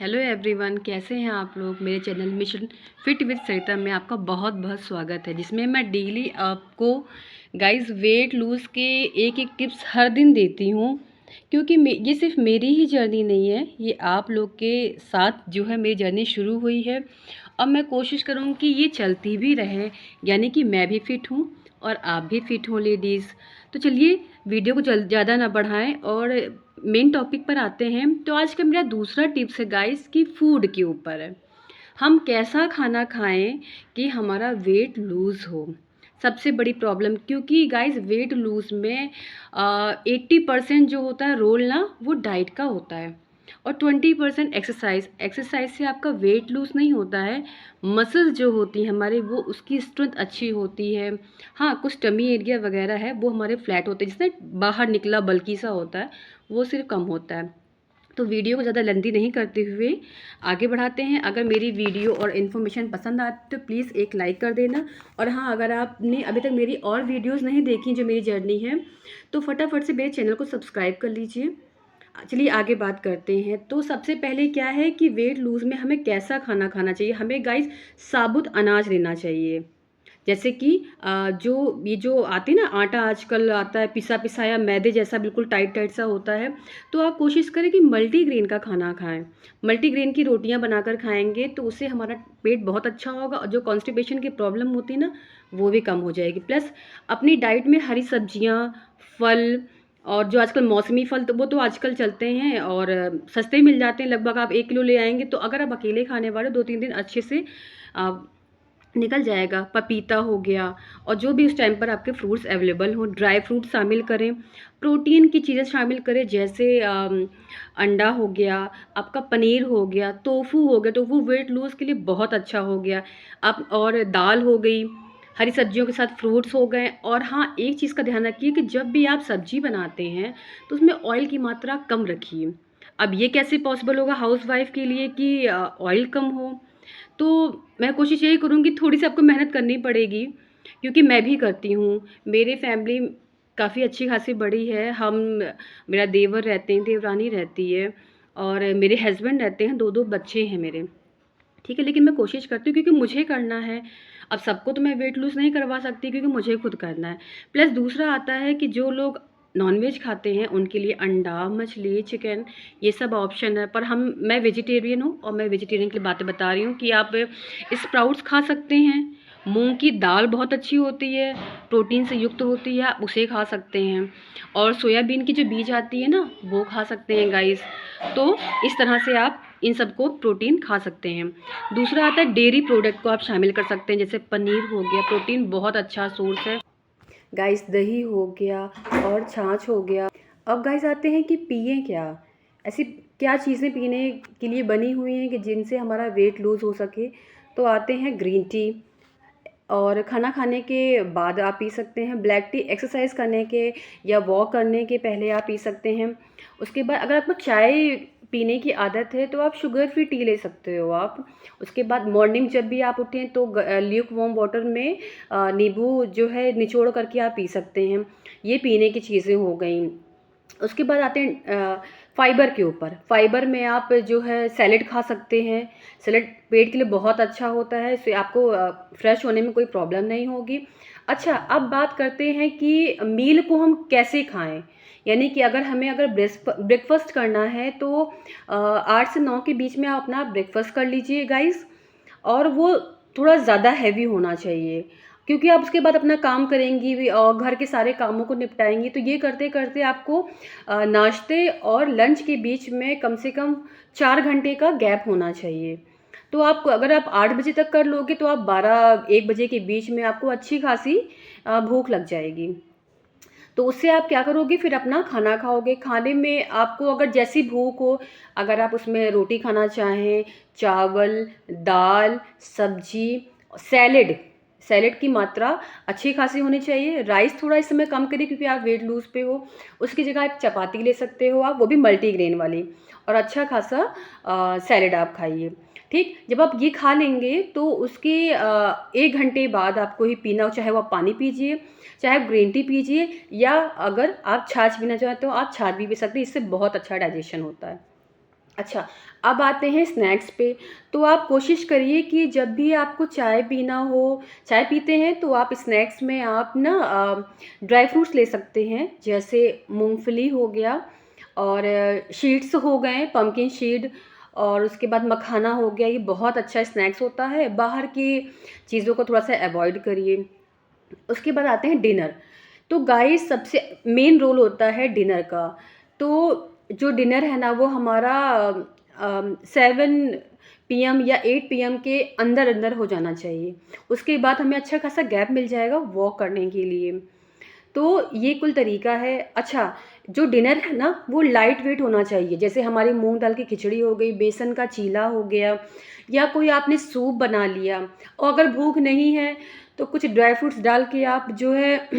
Hello everyone, कैसे हैं आप लोग। मेरे चैनल मिशन फिट विद सरिता में आपका बहुत बहुत स्वागत है, जिसमें मैं डेली आपको गाइस वेट लूज़ के एक एक टिप्स हर दिन देती हूँ। क्योंकि ये सिर्फ मेरी ही जर्नी नहीं है, ये आप लोग के साथ जो है मेरी जर्नी शुरू हुई है। अब मैं कोशिश करूँ कि ये चलती भी रहे, यानी कि मैं भी फिट हूँ और आप भी फिट हों लेडीज़। तो चलिए वीडियो को ज़्यादा ना बढ़ाएं और मेन टॉपिक पर आते हैं। तो आज का मेरा दूसरा टिप्स है गाइस कि फूड के ऊपर है। हम कैसा खाना खाएं कि हमारा वेट लूज़ हो। सबसे बड़ी प्रॉब्लम, क्योंकि गाइस वेट लूज़ में 80% जो होता है रोल ना, वो डाइट का होता है और 20% एक्सरसाइज। एक्सरसाइज से आपका वेट लूज़ नहीं होता है, मसल्स जो होती हैं हमारे वो उसकी स्ट्रेंथ अच्छी होती है। हाँ, कुछ टमी एरिया वगैरह है वो हमारे फ्लैट होते हैं, जिससे बाहर निकला बल्कि सा होता है वो सिर्फ कम होता है। तो वीडियो को ज़्यादा लेंथी नहीं करते हुए आगे बढ़ाते हैं। अगर मेरी वीडियो और इन्फॉर्मेशन पसंद आए तो प्लीज़ एक लाइक कर देना। और हाँ, अगर आपने अभी तक मेरी और वीडियोस नहीं देखी जो मेरी जर्नी है, तो फटाफट से मेरे चैनल को सब्सक्राइब कर लीजिए। चलिए आगे बात करते हैं। तो सबसे पहले क्या है कि वेट लूज़ में हमें कैसा खाना खाना चाहिए। हमें गाइस साबुत अनाज लेना चाहिए। जैसे कि जो ये जो आती ना आटा आजकल आता है पिसा पिसाया मैदे जैसा, बिल्कुल टाइट टाइट सा होता है। तो आप कोशिश करें कि मल्टीग्रेन का खाना खाएं। मल्टीग्रेन की रोटियां बनाकर खाएंगे तो उससे हमारा पेट बहुत अच्छा होगा और जो कॉन्स्टिपेशन की प्रॉब्लम होती है ना, वो भी कम हो जाएगी। प्लस अपनी डाइट में हरी सब्जियां, फल और जो आजकल मौसमी फल, तो वो तो आजकल चलते हैं और सस्ते मिल जाते हैं। लगभग आप 1 किलो ले आएंगे तो अगर आप अकेले खाने वाले 2-3 दिन अच्छे से निकल जाएगा। पपीता हो गया और जो भी उस टाइम पर आपके फ्रूट्स अवेलेबल हो, ड्राई फ्रूट शामिल करें। प्रोटीन की चीज़ें शामिल करें, जैसे अंडा हो गया, आपका पनीर हो गया, टोफू हो गया। टोफू वेट लूज़ के लिए बहुत अच्छा हो गया। आप और दाल हो गई, हरी सब्जियों के साथ फ्रूट्स हो गए। और हाँ, एक चीज़ का ध्यान रखिए कि जब भी आप सब्जी बनाते हैं तो उसमें ऑयल की मात्रा कम रखिए। अब ये कैसे पॉसिबल होगा हाउसवाइफ़ के लिए कि ऑयल कम हो। तो मैं कोशिश यही करूँगी, थोड़ी-सी आपको मेहनत करनी पड़ेगी, क्योंकि मैं भी करती हूँ। मेरी फैमिली काफ़ी अच्छी खासी बड़ी है। मेरा देवर रहते हैं, देवरानी रहती है और मेरे हस्बैंड रहते हैं, 2-2 बच्चे हैं मेरे। ठीक है, लेकिन मैं कोशिश करती हूँ क्योंकि मुझे करना है। अब सबको तो मैं वेट लूज़ नहीं करवा सकती क्योंकि मुझे खुद करना है। प्लस दूसरा आता है कि जो लोग नॉन-वेज खाते हैं उनके लिए अंडा, मछली, चिकन ये सब ऑप्शन है। पर मैं वेजिटेरियन हूँ और मैं वेजिटेरियन की बातें बता रही हूँ कि आप स्प्राउट्स खा सकते हैं। मूँग की दाल बहुत अच्छी होती है, प्रोटीन से युक्त होती है, आप उसे खा सकते हैं। और सोयाबीन की जो बीज आती है ना, वो खा सकते हैं गाइस। तो इस तरह से आप इन सबको प्रोटीन खा सकते हैं। दूसरा आता है डेयरी प्रोडक्ट को आप शामिल कर सकते हैं, जैसे पनीर हो गया, प्रोटीन बहुत अच्छा सोर्स है गाइस। दही हो गया और छाछ हो गया। अब गाइस आते हैं कि पिएं क्या, ऐसी क्या चीज़ें पीने के लिए बनी हुई हैं कि जिनसे हमारा वेट लूज़ हो सके। तो आते हैं ग्रीन टी, और खाना खाने के बाद आप पी सकते हैं। ब्लैक टी एक्सरसाइज करने के या वॉक करने के पहले आप पी सकते हैं। उसके बाद अगर आपको चाय पीने की आदत है तो आप शुगर फ्री टी ले सकते हो आप। उसके बाद मॉर्निंग जब भी आप उठें तो ल्यूक वार्म वाटर में नींबू जो है निचोड़ करके आप पी सकते हैं। ये पीने की चीज़ें हो गई। उसके बाद आते हैं फाइबर के ऊपर। फाइबर में आप जो है सैलेड खा सकते हैं। सैलेड पेट के लिए बहुत अच्छा होता है, इससे आपको फ्रेश होने में कोई प्रॉब्लम नहीं होगी। अच्छा, अब बात करते हैं कि मील को हम कैसे खाएं। यानी कि अगर ब्रेकफास्ट करना है तो 8 से 9 के बीच में आप अपना ब्रेकफास्ट कर लीजिए गाइस। और वो थोड़ा ज़्यादा हैवी होना चाहिए, क्योंकि आप उसके बाद अपना काम करेंगी भी और घर के सारे कामों को निपटाएंगी। तो ये करते करते आपको नाश्ते और लंच के बीच में कम से कम 4 घंटे का गैप होना चाहिए। तो आप अगर आप 8 बजे तक कर लोगे तो आप 12-1 बजे के बीच में आपको अच्छी खासी भूख लग जाएगी। तो उससे आप क्या करोगे, फिर अपना खाना खाओगे। खाने में आपको अगर जैसी भूख हो, अगर आप उसमें रोटी खाना चाहें, चावल, दाल, सब्जी, सैलेड, सैलेड की मात्रा अच्छी खासी होनी चाहिए। राइस थोड़ा इस समय कम करिए क्योंकि आप वेट लूज़ पे हो। उसकी जगह आप चपाती ले सकते हो आप, वो भी मल्टीग्रेन वाली, और अच्छा खासा सैलेड आप खाइए। ठीक, जब आप ये खा लेंगे तो उसके 1 घंटे बाद आपको ही पीना हो, चाहे वो आप पानी पीजिए, चाहे आप ग्रीन टी पीजिए, या अगर आप छाछ पीना चाहें तो आप छाछ भी पी सकते हैं। इससे बहुत अच्छा डाइजेशन होता है। अच्छा, अब आते हैं स्नैक्स पे। तो आप कोशिश करिए कि जब भी आपको चाय पीना हो, चाय पीते हैं तो आप स्नैक्स में आप ना ड्राई फ्रूट्स ले सकते हैं, जैसे मूँगफली हो गया और सीड्स हो गए, पम्पकिन सीड, और उसके बाद मखाना हो गया। ये बहुत अच्छा स्नैक्स होता है, बाहर की चीज़ों को थोड़ा-सा अवॉइड करिए। उसके बाद आते हैं डिनर। तो गाइस सबसे मेन रोल होता है डिनर का। तो जो डिनर है ना वो हमारा 7 पीएम या 8 पीएम के अंदर-अंदर हो जाना चाहिए। उसके बाद हमें अच्छा खासा गैप मिल जाएगा वॉक करने के लिए। तो ये कुल तरीका है। अच्छा, जो डिनर है ना वो लाइट वेट होना चाहिए, जैसे हमारी मूँग दाल की खिचड़ी हो गई, बेसन का चीला हो गया, या कोई आपने सूप बना लिया। और अगर भूख नहीं है तो कुछ ड्राई फ्रूट्स डाल के आप जो है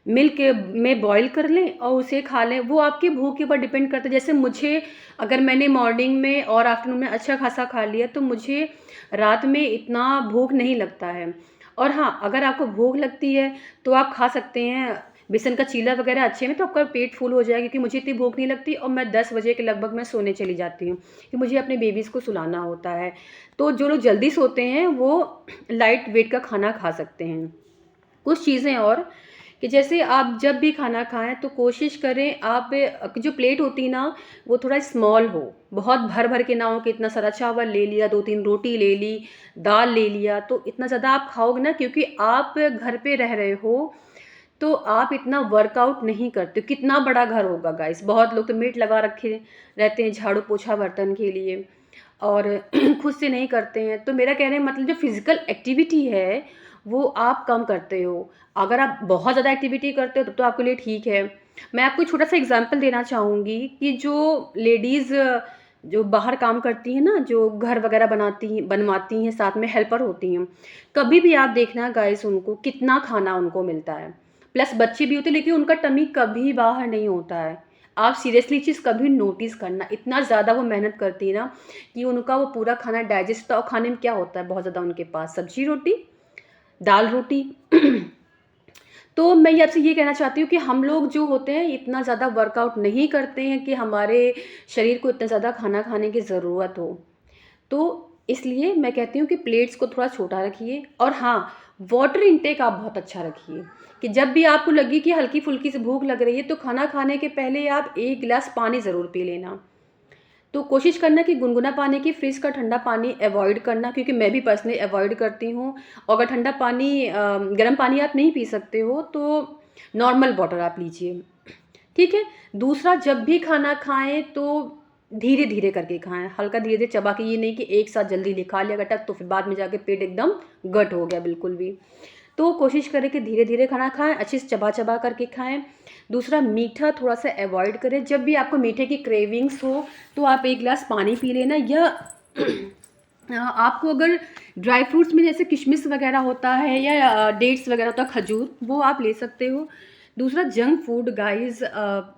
मिल्क में बॉईल कर लें और उसे खा लें। वो आपकी भूख के ऊपर डिपेंड करता है। जैसे मुझे, अगर मैंने मॉर्निंग में और आफ्टरनून में अच्छा खासा खा लिया तो मुझे रात में इतना भूख नहीं लगता है। और हाँ, अगर आपको भूख लगती है तो आप खा सकते हैं बेसन का चीला वगैरह अच्छे में, तो आपका पेट फुल हो जाएगा, क्योंकि मुझे इतनी भूख नहीं लगती और मैं 10 बजे के लगभग मैं सोने चली जाती हूँ, कि मुझे अपने बेबीज़ को सुलाना होता है। तो जो लोग जल्दी सोते हैं वो लाइट वेट का खाना खा सकते हैं। कुछ चीज़ें और, कि जैसे आप जब भी खाना खाएँ तो कोशिश करें आप जो प्लेट होती है ना वो थोड़ा स्मॉल हो, बहुत भर-भर के ना हो कि इतना सारा चावल ले लिया, 2-3 रोटी ले ली, दाल ले लिया, तो इतना ज़्यादा आप खाओगे ना, क्योंकि आप घर पे रह रहे हो, तो आप इतना वर्कआउट नहीं करते। कितना बड़ा घर होगा गाइस, बहुत लोग तो मेड लगा रखे रहते हैं झाड़ू पोछा बर्तन के लिए, और खुद से नहीं करते हैं। तो मेरा कहने का मतलब जो फिज़िकल एक्टिविटी है वो आप कम करते हो। अगर आप बहुत ज़्यादा एक्टिविटी करते हो तब तो आपके लिए ठीक है। मैं आपको एक छोटा-सा एग्ज़ाम्पल देना चाहूँगी कि जो लेडीज़ जो बाहर काम करती हैं ना, जो घर वग़ैरह बनवाती हैं, साथ में हेल्पर होती हैं, कभी भी आप देखना गाइस उनको कितना खाना उनको मिलता है। प्लस बच्चे भी होते हैं, लेकिन उनका टमी कभी बाहर नहीं होता है। आप सीरियसली चीज़ कभी नोटिस करना, इतना ज़्यादा वो मेहनत करती है ना कि उनका वो पूरा खाना डाइजेस्ट होता है। और खाने में क्या होता है बहुत ज़्यादा उनके पास, सब्ज़ी रोटी, दाल रोटी। तो मैं ये आपसे ये कहना चाहती हूँ कि हम लोग जो होते हैं इतना ज़्यादा वर्कआउट नहीं करते हैं कि हमारे शरीर को इतना ज़्यादा खाना खाने की ज़रूरत हो। तो इसलिए मैं कहती हूँ कि प्लेट्स को थोड़ा छोटा रखिए, और हाँ, वाटर इंटेक आप बहुत अच्छा रखिए, कि जब भी आपको लगे कि हल्की-फुल्की सी भूख लग रही है तो खाना खाने के पहले आप 1 गिलास पानी ज़रूर पी लेना। तो कोशिश करना कि गुनगुना पानी की, फ्रिज का ठंडा पानी अवॉइड करना, क्योंकि मैं भी पर्सनली अवॉइड करती हूँ। और अगर ठंडा पानी गर्म पानी आप नहीं पी सकते हो तो नॉर्मल वाटर आप लीजिए, ठीक है। दूसरा, जब भी खाना खाएं तो धीरे धीरे करके खाएं, हल्का धीरे धीरे चबा के, ये नहीं कि एक साथ जल्दी खा लिया गटक तो फिर बाद में जाके पेट एकदम गट हो गया बिल्कुल भी। तो कोशिश करें कि धीरे-धीरे खाना खाएँ, अच्छे से चबा-चबा करके खाएँ। दूसरा, मीठा थोड़ा-सा अवॉइड करें। जब भी आपको मीठे की क्रेविंग्स हो, तो आप 1 ग्लास पानी पी लेना, या आपको अगर ड्राई फ्रूट्स में जैसे किशमिश वगैरह होता है या डेट्स वगैरह होता है, खजूर, वो आप ले सकते हो। दूसरा, जंक फूड गाइज़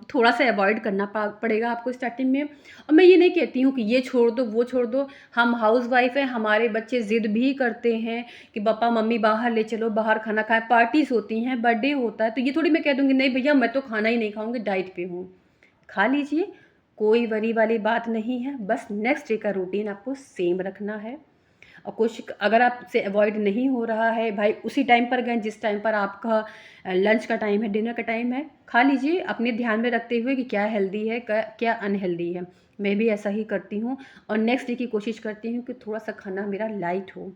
थोड़ा-सा अवॉइड करना पड़ेगा आपको स्टार्टिंग में। और मैं ये नहीं कहती हूँ कि ये छोड़ दो, वो छोड़ दो। हम हाउसवाइफ़ हैं, हमारे बच्चे ज़िद भी करते हैं कि पापा मम्मी बाहर ले चलो, बाहर खाना खाएँ, पार्टीज़ होती हैं, बर्थडे होता है, तो ये थोड़ी मैं कह दूँगी नहीं भैया मैं तो खाना ही नहीं खाऊँगी, डाइट पे हूँ। खा लीजिए, कोई वरी वाली बात नहीं है, बस नेक्स्ट डे का रूटीन आपको सेम रखना है। और कुछ अगर आपसे अवॉइड नहीं हो रहा है, भाई उसी टाइम पर गए जिस टाइम पर आपका लंच का टाइम है, डिनर का टाइम है, खा लीजिए, अपने ध्यान में रखते हुए कि क्या हेल्दी है, क्या अनहेल्दी है। मैं भी ऐसा ही करती हूँ, और नेक्स्ट डे की कोशिश करती हूँ कि थोड़ा-सा खाना मेरा लाइट हो।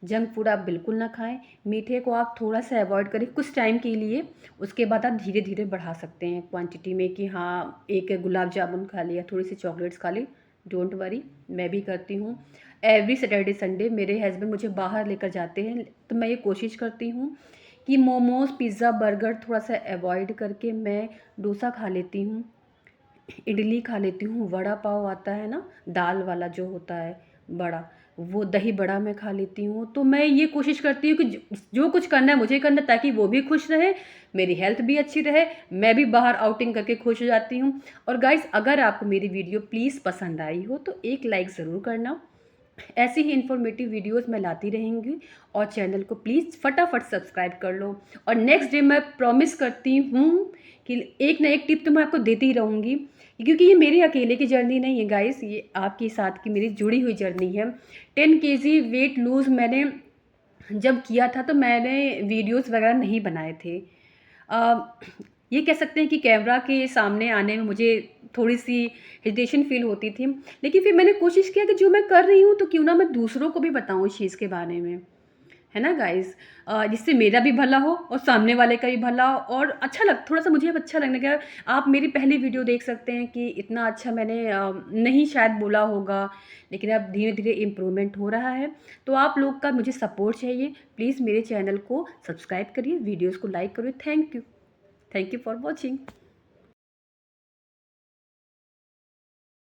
जंक फूड आप बिल्कुल ना खाएँ, मीठे को आप थोड़ा-सा अवॉइड करें कुछ टाइम के लिए, उसके बाद आप धीरे-धीरे बढ़ा सकते हैं क्वांटिटी में, कि हाँ, एक गुलाब जामुन खा लिया, थोड़ी-सी चॉकलेट्स खा ली, डोंट वरी, मैं भी करती हूँ। एवरी सैटरडे संडे मेरे हस्बैंड मुझे बाहर लेकर जाते हैं, तो मैं ये कोशिश करती हूँ कि मोमोज़, पिज़्ज़ा, बर्गर थोड़ा-सा अवॉइड करके मैं डोसा खा लेती हूँ, इडली खा लेती हूँ, वड़ा पाव आता है ना, दाल वाला जो होता है बड़ा, वो दही बड़ा मैं खा लेती हूँ। तो मैं ये कोशिश करती हूँ कि जो कुछ करना है मुझे करना है, ताकि वो भी खुश रहे, मेरी हेल्थ भी अच्छी रहे, मैं भी बाहर आउटिंग करके खुश हो जाती हूँ। और गाइस, अगर आपको मेरी वीडियो प्लीज़ पसंद आई हो तो एक लाइक ज़रूर करना। ऐसी ही इन्फॉर्मेटिव वीडियोस मैं लाती रहेंगी, और चैनल को प्लीज़ फटाफट सब्सक्राइब कर लो। और नेक्स्ट डे मैं प्रॉमिस करती हूँ कि एक ना एक टिप तो मैं आपको देती ही रहूँगी, क्योंकि ये मेरी अकेले की जर्नी नहीं है गाइस, ये आपके साथ की मेरी जुड़ी हुई जर्नी है। 10 केजी वेट लूज़ मैंने जब किया था तो मैंने वीडियोस वगैरह नहीं बनाए थे। अ, ये कह सकते हैं कि कैमरा के सामने आने में मुझे थोड़ी-सी हेजिटेशन फ़ील होती थी। लेकिन फिर मैंने कोशिश किया कि जो मैं कर रही हूँ तो क्यों ना मैं दूसरों को भी बताऊँ इस चीज़ के बारे में। है ना गाइज़? जिससे मेरा भी भला हो और सामने वाले का भी भला हो और अच्छा लग थोड़ा-सा मुझे अब अच्छा लगने लगा। आप मेरी पहली वीडियो देख सकते हैं कि इतना अच्छा मैंने नहीं शायद बोला होगा, लेकिन अब धीरे-धीरे इम्प्रूवमेंट हो रहा है। तो आप लोग का मुझे सपोर्ट चाहिए। प्लीज़ मेरे चैनल को सब्सक्राइब करिए, वीडियोज़ को लाइक करिए। Thank you. Thank you for watching.